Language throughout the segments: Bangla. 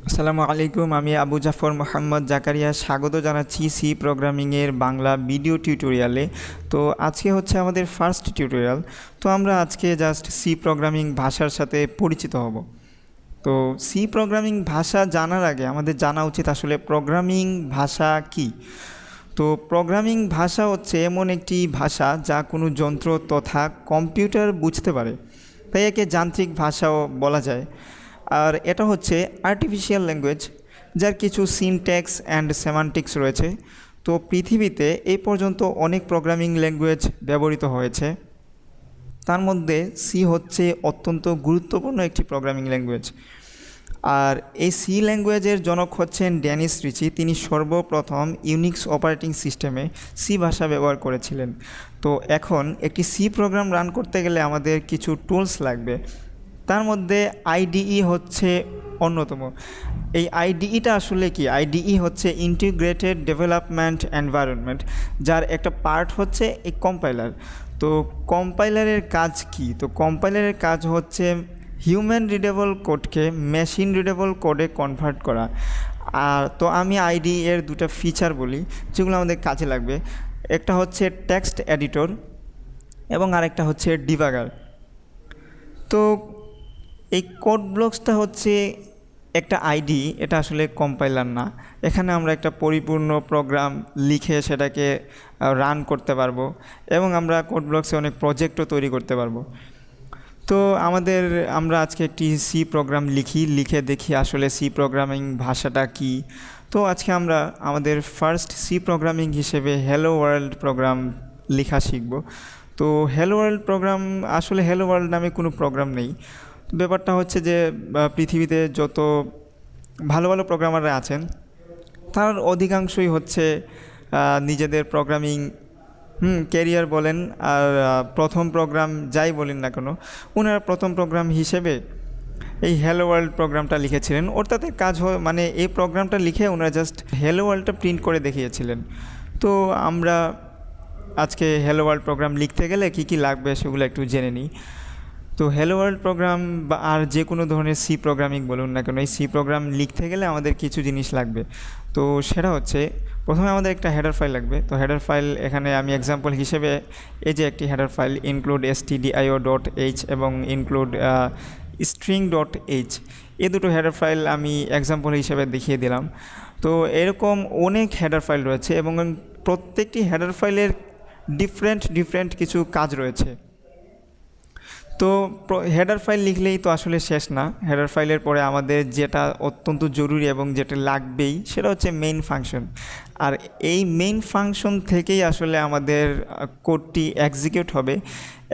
আসসালামু আলাইকুম, আমি আবু জাফর মোহাম্মদ জাকারিয়া স্বাগত জানাচ্ছি সি প্রোগ্রামিংয়ের বাংলা ভিডিও টিউটোরিয়ালে। তো আজকে হচ্ছে আমাদের ফার্স্ট টিউটোরিয়াল। তো আমরা আজকে জাস্ট সি প্রোগ্রামিং ভাষার সাথে পরিচিত হব। তো সি প্রোগ্রামিং ভাষা জানার আগে আমাদের জানা উচিত আসলে প্রোগ্রামিং ভাষা কি। তো প্রোগ্রামিং ভাষা হচ্ছে এমন একটি ভাষা যা কোনো যন্ত্র তথা কম্পিউটার বুঝতে পারে, তাই একে যান্ত্রিক ভাষাও বলা যায়। আর এটা হচ্ছে আর্টিফিশিয়াল ল্যাঙ্গুয়েজ, যার কিছু সিনট্যাক্স অ্যান্ড সেমান্টিক্স রয়েছে। তো পৃথিবীতে এই পর্যন্ত অনেক প্রোগ্রামিং ল্যাঙ্গুয়েজ ব্যবহৃত হয়েছে, তার মধ্যে সি হচ্ছে অত্যন্ত গুরুত্বপূর্ণ একটি প্রোগ্রামিং ল্যাঙ্গুয়েজ। আর এই সি ল্যাঙ্গুয়েজের জনক হচ্ছেন ড্যানিস রিচি। তিনি সর্বপ্রথম ইউনিক্স অপারেটিং সিস্টেমে সি ভাষা ব্যবহার করেছিলেন। তো এখন একটি সি প্রোগ্রাম রান করতে গেলে আমাদের কিছু টুলস লাগবে, তার মধ্যে আইডিই হচ্ছে অন্যতম। এই আইডিইটা আসলে কি? আইডিই হচ্ছে ইন্টিগ্রেটেড ডেভেলপমেন্ট এনভায়রনমেন্ট, যার একটা পার্ট হচ্ছে এই কম্পাইলার। তো কম্পাইলারের কাজ কি? তো কম্পাইলারের কাজ হচ্ছে হিউম্যান রিডেবল কোডকে মেশিন রিডেবল কোডে কনভার্ট করা। আর তো আমি আইডিই এর দুটো ফিচার বলি যেগুলো আমাদের কাজে লাগবে। একটা হচ্ছে টেক্সট এডিটর এবং আরেকটা হচ্ছে ডিবাগার। তো এই কোড ব্লকসটা হচ্ছে একটা আইডি, এটা আসলে কম্পাইলার না। এখানে আমরা একটা পরিপূর্ণ প্রোগ্রাম লিখে সেটাকে রান করতে পারবো এবং আমরা কোড ব্লকসে অনেক প্রজেক্টও তৈরি করতে পারবো। তো আমরা আজকে একটি সি প্রোগ্রাম লিখে দেখি আসলে সি প্রোগ্রামিং ভাষাটা কি। তো আজকে আমরা আমাদের ফার্স্ট সি প্রোগ্রামিং হিসেবে হ্যালো ওয়ার্ল্ড প্রোগ্রাম লেখা শিখব। তো হ্যালো ওয়ার্ল্ড প্রোগ্রাম, আসলে হ্যালো ওয়ার্ল্ড নামে কোনো প্রোগ্রাম নেই। ব্যাপারটা হচ্ছে যে পৃথিবীতে যত ভালো ভালো প্রোগ্রামাররা আছেন তার অধিকাংশই হচ্ছে নিজেদের প্রোগ্রামিং ক্যারিয়ার বলেন আর প্রথম প্রোগ্রাম যাই বলেন না কেন, ওনারা প্রথম প্রোগ্রাম হিসেবে এই হ্যালো ওয়ার্ল্ড প্রোগ্রামটা লিখেছিলেন। তাতে কাজ মানে এই প্রোগ্রামটা লিখে ওনারা জাস্ট হ্যালো ওয়ার্ল্ডটা প্রিন্ট করে দেখিয়েছিলেন। তো আমরা আজকে হ্যালো ওয়ার্ল্ড প্রোগ্রাম লিখতে গেলে কী কী লাগবে সেগুলো একটু জেনে নিই। তো হ্যালো ওয়ার্ল্ড প্রোগ্রাম বা আর যে কোনো ধরনের সি প্রোগ্রামিং বলুন না কেন, এই সি প্রোগ্রাম লিখতে গেলে আমাদের কিছু জিনিস লাগবে। তো সেটা হচ্ছে, প্রথমে আমাদের একটা হেডার ফাইল লাগবে। তো হেডার ফাইল, এখানে আমি এক্সাম্পল হিসেবে এই যে একটি হেডার ফাইল ইনক্লুড stdio.h এবং ইনক্লুড string.h, এই দুটো হেডার ফাইল আমি এক্সাম্পল হিসেবে দেখিয়ে দিলাম। তো এরকম অনেক হেডার ফাইল রয়েছে এবং প্রত্যেকটি হেডার ফাইলের ডিফারেন্ট কিছু কাজ রয়েছে। তো হেডার ফাইল লিখলেই তো আসলে শেষ না। হেডার ফাইলের পরে আমাদের যেটা অত্যন্ত জরুরি এবং যেটা লাগবেই সেটা হচ্ছে মেইন ফাংশন। আর এই মেইন ফাংশন থেকেই আসলে আমাদের কোডটি এক্সিকিউট হবে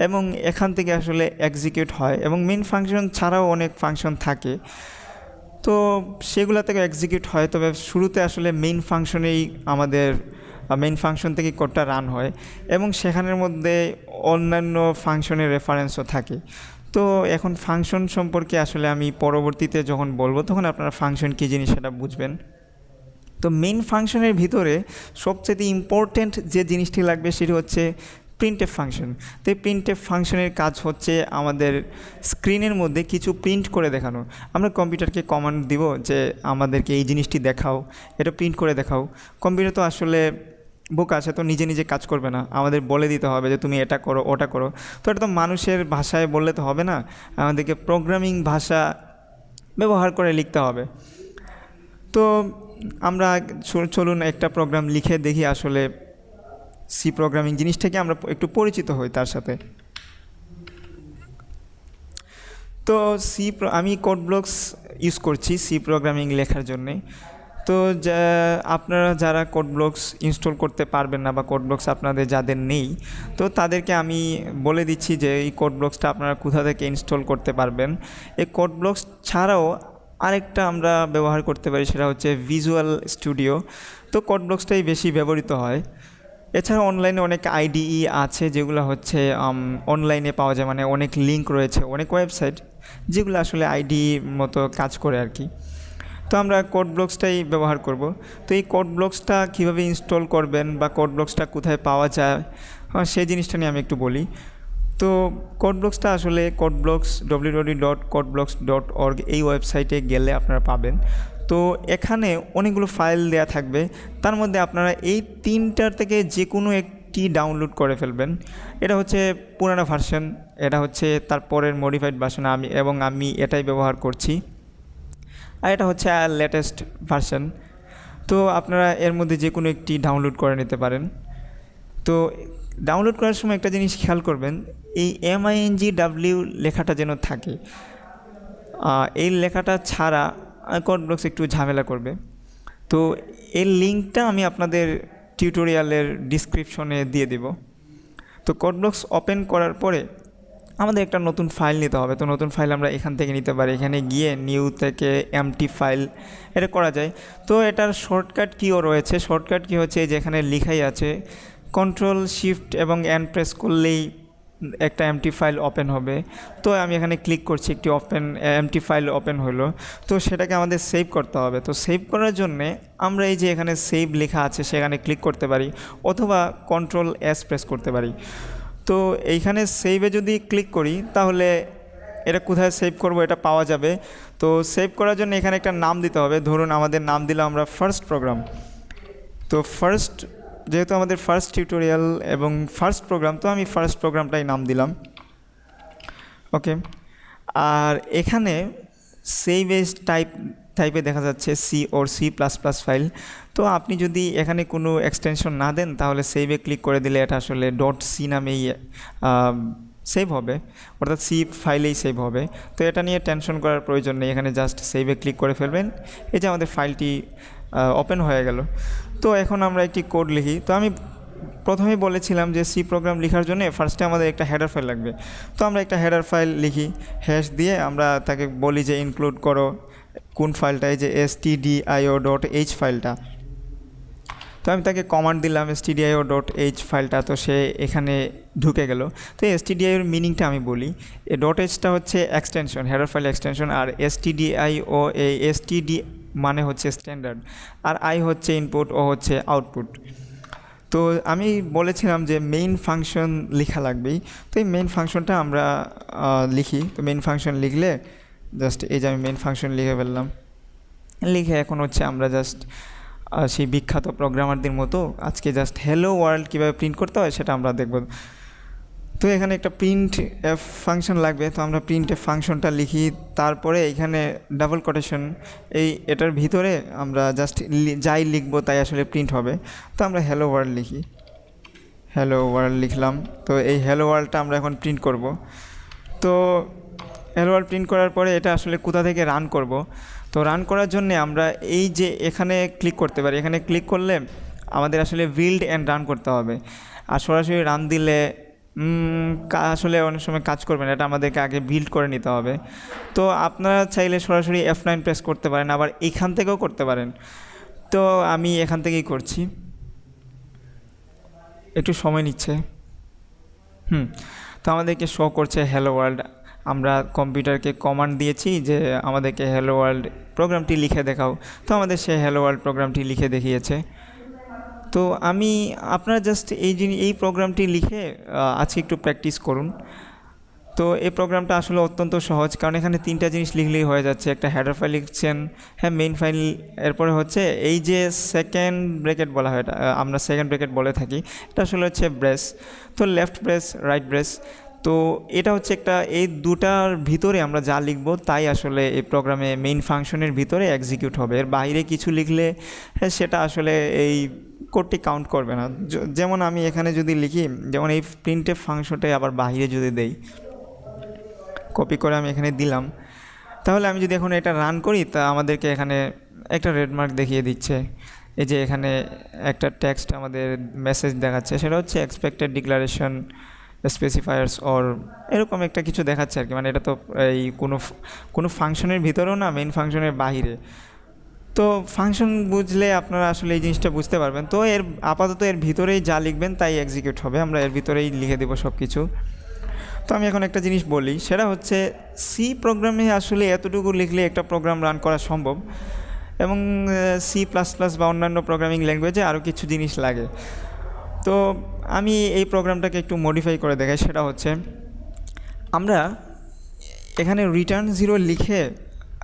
এবং এখান থেকে আসলে এক্সিকিউট হয়, এবং মেইন ফাংশন ছাড়াও অনেক ফাংশন থাকে, তো সেগুলো থেকে এক্সিকিউট হয়। তবে শুরুতে আসলে মেইন ফাংশন থেকে কোডটা রান হয় এবং সেখানের মধ্যে অন্যান্য ফাংশনের রেফারেন্সও থাকে। তো এখন ফাংশন সম্পর্কে আসলে আমি পরবর্তীতে যখন বলবো তখন আপনারা ফাংশন কী জিনিস সেটা বুঝবেন। তো মেইন ফাংশনের ভিতরে সবচেয়ে ইম্পর্ট্যান্ট যে জিনিসটি লাগবে সেটি হচ্ছে প্রিন্টএফ ফাংশন। তো এই প্রিন্টএফ ফাংশনের কাজ হচ্ছে আমাদের স্ক্রিনের মধ্যে কিছু প্রিন্ট করে দেখানো। আমরা কম্পিউটারকে কমান্ড দিব যে আমাদেরকে এই জিনিসটি দেখাও, এটা প্রিন্ট করে দেখাও। কম্পিউটার তো আসলে বোকা আছে, তো নিজে নিজে কাজ করবে না, আমাদের বলে দিতে হবে যে তুমি এটা করো ওটা করো। তো এটা তো মানুষের ভাষায় বললে তো হবে না, আমাদেরকে প্রোগ্রামিং ভাষা ব্যবহার করে লিখতে হবে। তো আমরা চলুন একটা প্রোগ্রাম লিখে দেখি আসলে সি প্রোগ্রামিং জিনিসটাকে আমরা একটু পরিচিত হই তার সাথে। তো আমি কোড ব্লকস ইউজ করছি সি প্রোগ্রামিং লেখার জন্যে। তো আপনারা যারা কোড ব্লকস ইনস্টল করতে পারবেন না বা কোড ব্লকস আপনাদের যাদের নেই, তো তাদেরকে আমি বলে দিচ্ছি যে এই কোড ব্লকসটা আপনারা কোথা থেকে ইনস্টল করতে পারবেন। এই কোড ব্লকস ছাড়াও আরেকটা আমরা ব্যবহার করতে পারি, সেটা হচ্ছে ভিজুয়াল স্টুডিও। তো কোড ব্লকসটাই বেশি ব্যবহৃত হয়। এছাড়া অনলাইনে অনেক আইডিই আছে যেগুলো হচ্ছে অনলাইনে পাওয়া যায়, মানে অনেক লিঙ্ক রয়েছে, অনেক ওয়েবসাইট যেগুলো আসলে আইডি মতো কাজ করে আর কি। তো আমরা কোড ব্লকসটাই ব্যবহার করব। তো এই কোড ব্লকসটা কীভাবে ইনস্টল করবেন বা কোড ব্লকসটা কোথায় পাওয়া যায় সেই জিনিসটা নিয়ে আমি একটু বলি। তো কোড ব্লকসটা আসলে www.codeblocks.org এই ওয়েবসাইটে গেলে আপনারা পাবেন। তো এখানে অনেকগুলো ফাইল দেয়া থাকবে, তার মধ্যে আপনারা এই তিনটার থেকে যে কোনো একটি ডাউনলোড করে ফেলবেন। এটা হচ্ছে পুরানো ভার্সন, এটা হচ্ছে তারপরের মডিফাইড ভার্সন আমি এটাই ব্যবহার করছি, আর এটা হচ্ছে লেটেস্ট ভার্সন। তো আপনারা এর মধ্যে যে কোনো একটি ডাউনলোড করে নিতে পারেন। তো ডাউনলোড করার সময় একটা জিনিস খেয়াল করবেন, এই MINGW লেখাটা যেন থাকে। এই লেখাটা ছাড়া কোডব্লকস একটু ঝামেলা করবে। তো এর লিঙ্কটা আমি আপনাদের টিউটোরিয়ালের ডিসক্রিপশনে দিয়ে দেব। তো কোডব্লকস ওপেন করার পরে আমাদের একটা নতুন ফাইল নিতে হবে। তো নতুন ফাইল আমরা এখান থেকে নিতে পারি, এখানে গিয়ে নিউ থেকে এমটি ফাইল এটা করা যায়। তো এটার শর্টকাট কিও রয়েছে, শর্টকাট কি হচ্ছে যেখানে লেখাই আছে কন্ট্রোল শিফট এবং এন প্রেস করলেই একটা এমটি ফাইল ওপেন হবে। তো আমি এখানে ক্লিক করছি, একটি এমটি ফাইল ওপেন হলো। তো সেটাকে আমাদের সেভ করতে হবে। তো সেভ করার জন্যে আমরা এই যে এখানে সেভ লেখা আছে সেখানে ক্লিক করতে পারি, অথবা কন্ট্রোল এস প্রেস করতে পারি। তো এইখানে সেভে যদি ক্লিক করি তাহলে এটা কোথায় সেভ করব এটা পাওয়া যাবে। তো সেভ করার জন্য এখানে একটা নাম দিতে হবে। ধরুন আমাদের নাম দিলাম আমরা ফার্স্ট প্রোগ্রাম। তো যেহেতু আমাদের ফার্স্ট টিউটোরিয়াল এবং ফার্স্ট প্রোগ্রাম, তো আমি ফার্স্ট প্রোগ্রামটাই নাম দিলাম। ওকে, আর এখানে সেভ এজ টাইপে দেখা যাচ্ছে C++ ফাইল। তো আপনি যদি এখানে কোনো এক্সটেনশন না দেন তাহলে সেভে ক্লিক করে দিলে এটা আসলে .c নামেই সেভ হবে, অর্থাৎ C ফাইলেই সেভ হবে। তো এটা নিয়ে টেনশন করার প্রয়োজন নেই, এখানে জাস্ট সেভে ক্লিক করে ফেলবেন। এই যে আমাদের ফাইলটি ওপেন হয়ে গেল। তো এখন আমরা একটি কোড লিখি। তো আমি প্রথমেই বলেছিলাম যে C প্রোগ্রাম লেখার জন্য ফার্স্টে আমাদের একটা হেডার ফাইল লাগবে। তো আমরা একটা হেডার ফাইল লিখি, হ্যাশ দিয়ে আমরা তাকে বলি যে ইনক্লুড করো কোন ফাইলটা, এই যে stdio.h ফাইলটা। তো আমি তাকে কমান্ড দিলাম stdio.h ফাইলটা, তো সে এখানে ঢুকে গেল। তো stdio এর মিনিংটা আমি বলি, এই .hটা হচ্ছে এক্সটেনশন, হেডার ফাইল এক্সটেনশন, আর stdio মানে হচ্ছে স্ট্যান্ডার্ড, আর আই হচ্ছে ইনপুট, ও হচ্ছে আউটপুট। তো আমি বলেছিলাম যে মেইন ফাংশন লেখা লাগবেই। তো এই মেইন ফাংশনটা আমরা লিখি। তো মেইন ফাংশন লিখলে জাস্ট এই যে আমি মেইন ফাংশন লিখে ফেললাম। লিখে এখন হচ্ছে আমরা জাস্ট সেই বিখ্যাত প্রোগ্রামারদের মতো আজকে জাস্ট হ্যালো ওয়ার্ল্ড কীভাবে প্রিন্ট করতে হয় সেটা আমরা দেখব। তো এখানে একটা প্রিন্ট এফ ফাংশন লাগবে। তো আমরা প্রিন্ট এফ ফাংশনটা লিখি, তারপরে এখানে ডাবল কোটেশন, এটার ভিতরে আমরা জাস্ট যাই লিখবো তাই আসলে প্রিন্ট হবে। তো আমরা হ্যালো ওয়ার্ল্ড লিখি, হ্যালো ওয়ার্ল্ড লিখলাম। তো এই হ্যালো ওয়ার্ল্ডটা আমরা এখন প্রিন্ট করব। তো হ্যালো ওয়ার্ল্ড প্রিন্ট করার পরে এটা আসলে কোথা থেকে রান করব। তো রান করার জন্য আমরা এই যে এখানে ক্লিক করতে পারি, এখানে ক্লিক করলে আমাদের আসলে বিল্ড অ্যান্ড রান করতে হবে। আর সরাসরি রান দিলে আসলে অনেক সময় কাজ করবে না, এটা আমাদেরকে আগে বিল্ড করে নিতে হবে। তো আপনারা চাইলে সরাসরি F9 প্রেস করতে পারেন, আবার এখান থেকেও করতে পারেন। তো আমি এখান থেকেই করছি, একটু সময় নিচ্ছে। তো আমাদেরকে শো করছে হ্যালো ওয়ার্ল্ড। আমরা কম্পিউটারকে কমান্ড দিয়েছি যে আমাদেরকে হ্যালো ওয়ার্ল্ড প্রোগ্রামটি লিখে দেখাও। তো আমাদের সে হ্যালো ওয়ার্ল্ড প্রোগ্রামটি লিখে দেখিয়েছে। তো আপনারা জাস্ট এই প্রোগ্রামটি লিখে আজকে একটু প্র্যাকটিস করুন। তো এই প্রোগ্রামটা আসলে অত্যন্ত সহজ, কারণ এখানে তিনটা জিনিস লিখলেই হয়ে যাচ্ছে। একটা হেডার ফাইল লিখছেন, হ্যাঁ মেইন ফাইল, এরপরে হচ্ছে এই যে সেকেন্ড ব্র্যাকেট বলা হয়, এটা আমরা সেকেন্ড ব্র্যাকেট বলে থাকি, এটা আসলে হচ্ছে ব্রেস। তো লেফট ব্রেস, রাইট ব্রেস। তো এটা হচ্ছে এই দুটার ভিতরে আমরা যা লিখব তাই আসলে এই প্রোগ্রামে মেইন ফাংশনের ভিতরে এক্সিকিউট হবে। এর বাইরে কিছু লিখলে সেটা আসলে এই কোডটি কাউন্ট করবে না। যেমন আমি এখানে যদি লিখি, যেমন এই প্রিন্টএফ ফাংশনটাই আবার বাইরে যদি দেই, কপি করে আমি এখানে দিলাম, তাহলে আমি যদি এখন এটা রান করি তা আমাদেরকে এখানে একটা রেডমার্ক দেখিয়ে দিচ্ছে। এই যে এখানে একটা টেক্সট আমাদের মেসেজ দেখাচ্ছে, সেটা হচ্ছে এক্সপেক্টেড ডিক্লারেশন স্পেসিফায়ার্স অর এরকম একটা কিছু দেখাচ্ছে আর কি। মানে এটা তো এই কোনো ফাংশনের ভিতরেও না, মেইন ফাংশনের বাহিরে। তো ফাংশন বুঝলে আপনারা আসলে এই জিনিসটা বুঝতে পারবেন। তো আপাতত এর ভিতরেই যা লিখবেন তাই এক্সিকিউট হবে, আমরা এর ভিতরেই লিখে দেবো সব কিছু। তো আমি এখন একটা জিনিস বলি, সেটা হচ্ছে সি প্রোগ্রামে আসলে এতটুকু লিখলে একটা প্রোগ্রাম রান করা সম্ভব, এবং C++ বা অন্যান্য প্রোগ্রামিং ল্যাঙ্গুয়েজে আরও কিছু জিনিস লাগে। তো আমি এই প্রোগ্রামটাকে একটু মডিফাই করে দেখাই। সেটা হচ্ছে আমরা এখানে রিটার্ন 0 লিখে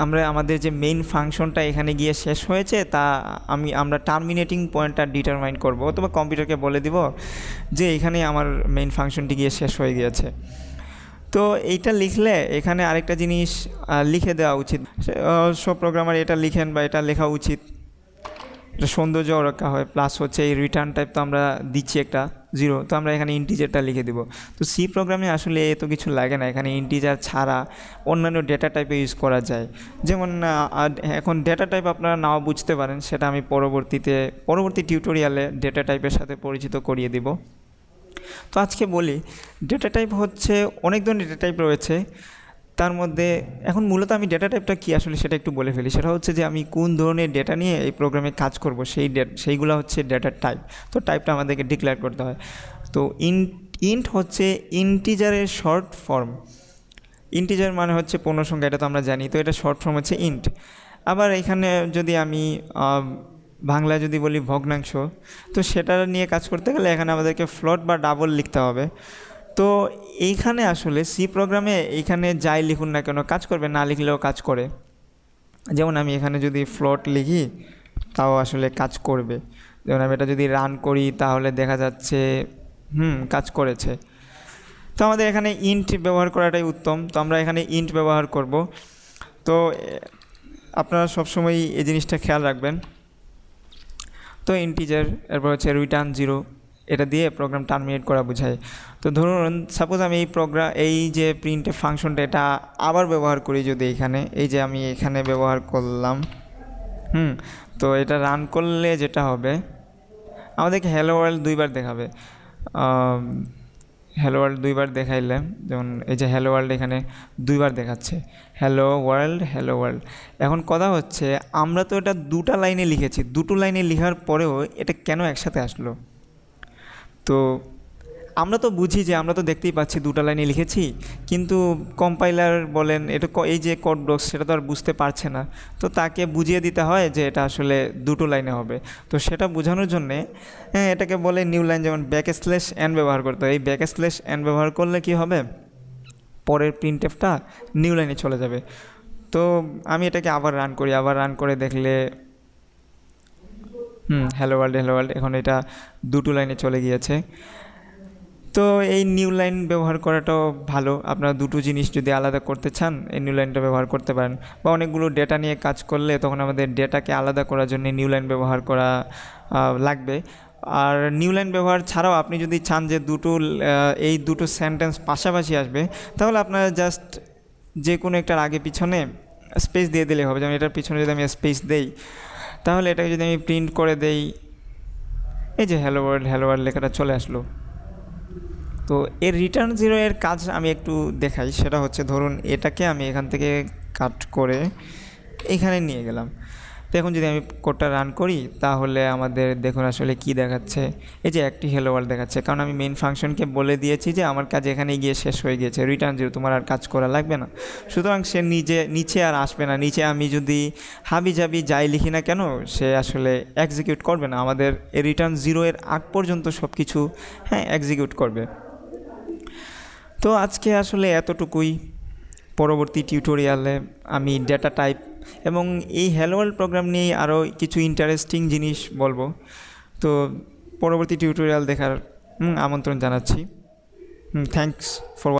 আমরা আমাদের যে মেইন ফাংশনটা এখানে গিয়ে শেষ হয়েছে তা আমরা টার্মিনেটিং পয়েন্টটা ডিটারমাইন করব, অথবা কম্পিউটারকে বলে দিব যে এখানে আমার মেইন ফাংশনটি গিয়ে শেষ হয়ে গিয়েছে। তো এইটা লিখলে এখানে আরেকটা জিনিস লিখে দেওয়া উচিত, সব প্রোগ্রামার এটা লিখেন বা এটা লেখা উচিত, এটা সৌন্দর্য রক্ষা হয়। প্লাস হচ্ছে এই রিটার্ন টাইপ তো আমরা দিচ্ছি একটা 0, তো আমরা এখানে ইন্টিজারটা লিখে দিব। তো সি প্রোগ্রামে আসলে এত কিছু লাগে না, এখানে ইন্টিজার ছাড়া অন্যান্য ডেটা টাইপে ইউজ করা যায়। যেমন এখন ডেটা টাইপ আপনারা নাও বুঝতে পারেন, সেটা আমি পরবর্তী টিউটোরিয়ালে ডেটা টাইপের সাথে পরিচিত করিয়ে দিব। তো আজকে বলি, ডেটা টাইপ হচ্ছে অনেক ধরনের ডেটা টাইপ রয়েছে। তার মধ্যে এখন মূলত আমি ডেটা টাইপটা কী আসলে সেটা একটু বলে ফেলি। সেটা হচ্ছে যে আমি কোন ধরনের ডেটা নিয়ে এই প্রোগ্রামে কাজ করব, সেইগুলো হচ্ছে ডেটার টাইপ। তো টাইপটা আমাদেরকে ডিক্লেয়ার করতে হয়। তো ইন্ট হচ্ছে ইন্টিজারের শর্ট ফর্ম। ইন্টিজার মানে হচ্ছে পূর্ণসংখ্যা, এটা তো আমরা জানি। তো এটা শর্ট ফর্ম হচ্ছে ইন্ট। আবার এখানে যদি আমি বাংলায় যদি বলি ভগ্নাংশ, তো সেটা নিয়ে কাজ করতে গেলে এখানে আমাদেরকে ফ্লোট বা ডাবল লিখতে হবে। তো এইখানে আসলে সি প্রোগ্রামে এইখানে যাই লিখুন না কেন কাজ করবে, না লিখলেও কাজ করে। যেমন আমি এখানে যদি ফ্লোট লিখি তাও আসলে কাজ করবে। যেমন আমি এটা যদি রান করি তাহলে দেখা যাচ্ছে কাজ করেছে। তো আমাদের এখানে ইন্ট ব্যবহার করাটাই উত্তম। তো আমরা এখানে ইন্ট ব্যবহার করব। তো আপনারা সবসময় এই জিনিসটা খেয়াল রাখবেন। তো ইন্টিজার, এরপর হচ্ছে রিটার্ন 0, এটা দিয়ে প্রোগ্রাম টার্মিনেট করা বোঝায়। তো ধরুন সাপোজ আমি এই যে প্রিন্টএফ ফাংশনটা এটা আবার ব্যবহার করি, যদি এই যে আমি এখানে ব্যবহার করলাম, তো এটা রান করলে যেটা হবে, আমাদেরকে হ্যালো ওয়ার্ল্ড 2বার দেখাবে। হ্যালো ওয়ার্ল্ড 2বার দেখাইলে, যেমন এই যে হ্যালো ওয়ার্ল্ড এখানে 2বার দেখাচ্ছে, হ্যালো ওয়ার্ল্ড হ্যালো ওয়ার্ল্ড। এখন কথা হচ্ছে আমরা তো এটা 2টা লাইনে লিখেছি, 2টো লাইনে লেখার পরেও এটা কেন একসাথে আসলো? তো আমরা তো বুঝি যে আমরা তো দেখতেই পাচ্ছি 2টা লাইনে লিখেছি, কিন্তু কম্পাইলার বলেন এটা এই যে কোড ব্লকস সেটা তো আর বুঝতে পারছে না। তো তাকে বুঝিয়ে দিতে হয় যে এটা আসলে 2টো লাইনে হবে। তো সেটা বোঝানোর জন্যে এটাকে বলে নিউ লাইন, যেমন \n ব্যবহার করতে হয়। এই \n ব্যবহার করলে কি হবে, পরের প্রিন্টএফটা নিউ লাইনে চলে যাবে। তো আমি এটাকে আবার রান করি, আবার রান করে দেখলে হ্যালো ওয়ার্ল্ড, এখন এটা 2টো লাইনে চলে গিয়েছে। তো এই নিউ লাইন ব্যবহার করাটাও ভালো। আপনারা 2টো জিনিস যদি আলাদা করতে চান এই নিউ লাইনটা ব্যবহার করতে পারেন। বা অনেকগুলো ডেটা নিয়ে কাজ করলে তখন আমাদের ডেটাকে আলাদা করার জন্য নিউ লাইন ব্যবহার করা লাগবে। আর নিউ লাইন ব্যবহার ছাড়াও আপনি যদি চান যে এই দুটো সেন্টেন্স পাশাপাশি আসবে, তাহলে আপনারা জাস্ট যে কোনো একটার আগে পিছনে স্পেস দিয়ে দিলে হবে। যেমন এটার পিছনে যদি আমি স্পেস দেই, তাহলে এটাকে যদি আমি প্রিন্ট করে দেই, এই যে হ্যালো ওয়ার্ল্ড লেখাটা চলে আসলো। তো এর রিটার্ন 0 এর কাজ আমি একটু দেখাই। সেটা হচ্ছে, ধরুন এটাকে আমি এখান থেকে কাট করে এখানে নিয়ে গেলাম। তো এখন যদি আমি কোডটা রান করি তাহলে আমাদের দেখুন আসলে কি দেখাচ্ছে, এই যে একটি হ্যালো ওয়ার্ল্ড দেখাচ্ছে, কারণ আমি মেইন ফাংশনকে বলে দিয়েছি যে আমার কাজ এখানে গিয়ে শেষ হয়ে গিয়েছে, রিটার্ন 0, তোমার আর কাজ করা লাগবে না। সুতরাং সে নিচে আর আসবে না। নিচে আমি যদি হাবিজাবি যাই লিখি না কেন সে আসলে এক্সিকিউট করবে না। আমাদের এই রিটার্ন 0 এর আগ পর্যন্ত সব কিছু এক্সিকিউট করবে। তো আজকে আসলে এতটুকুই। পরবর্তী টিউটোরিয়ালে আমি ডেটা টাইপ এবং এই হ্যালো ওয়ার্ল্ড প্রোগ্রাম নিয়ে আরও কিছু ইন্টারেস্টিং জিনিস বলবো। তো পরবর্তী টিউটোরিয়াল দেখার আমন্ত্রণ জানাচ্ছি। Thanks for